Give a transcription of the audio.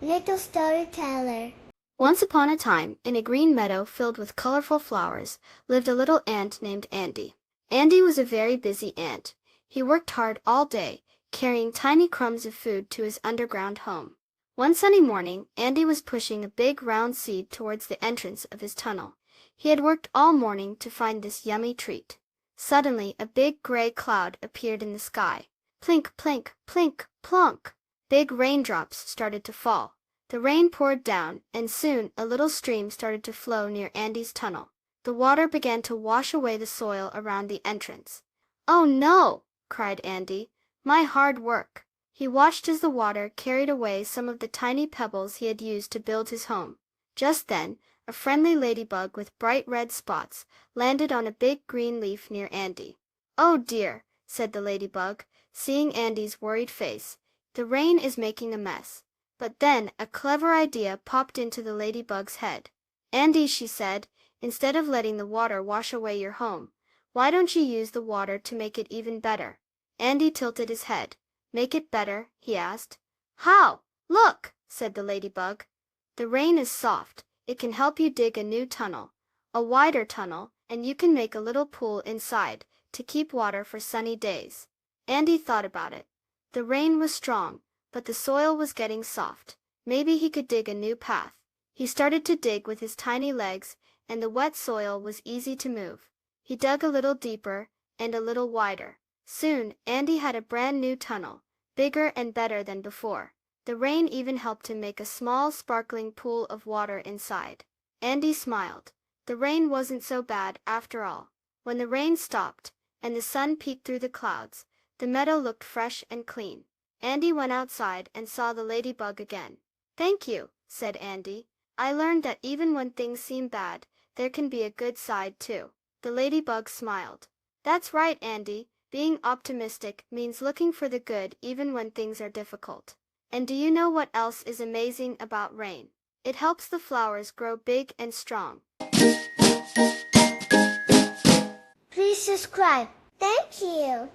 Little Storyteller. Once upon a time, in a green meadow filled with colorful flowers, lived a little ant named Andy. Andy was a very busy ant. He worked hard all day, carrying tiny crumbs of food to his underground home. One sunny morning, Andy was pushing a big round seed towards the entrance of his tunnel. He had worked all morning to find this yummy treat. Suddenly, a big gray cloud appeared in the sky. Plink, plink, plink, plonk! Big raindrops started to fall. The rain poured down, and soon a little stream started to flow near Andy's tunnel. The water began to wash away the soil around the entrance. "Oh no!" cried Andy. "My hard work!" He watched as the water carried away some of the tiny pebbles he had used to build his home. Just then, a friendly ladybug with bright red spots landed on a big green leaf near Andy. "Oh dear," said the ladybug, seeing Andy's worried face. "The rain is making a mess." But then a clever idea popped into the ladybug's head. "Andy," she said, "instead of letting the water wash away your home, why don't you use the water to make it even better?" Andy tilted his head. "Make it better?" he asked. "How? Look!" said the ladybug. "The rain is soft. It can help you dig a new tunnel, a wider tunnel, and you can make a little pool inside to keep water for sunny days." Andy thought about it. The rain was strong, but the soil was getting soft. Maybe he could dig a new path. He started to dig with his tiny legs, and the wet soil was easy to move. He dug a little deeper and a little wider. Soon, Andy had a brand new tunnel, bigger and better than before. The rain even helped him make a small sparkling pool of water inside. Andy smiled. The rain wasn't so bad after all. When the rain stopped, and the sun peeked through the clouds, the meadow looked fresh and clean. Andy went outside and saw the ladybug again. "Thank you," said Andy. "I learned that even when things seem bad, there can be a good side too." The ladybug smiled. "That's right, Andy. Being optimistic means looking for the good even when things are difficult." And do you know what else is amazing about rain? It helps the flowers grow big and strong. Please subscribe. Thank you.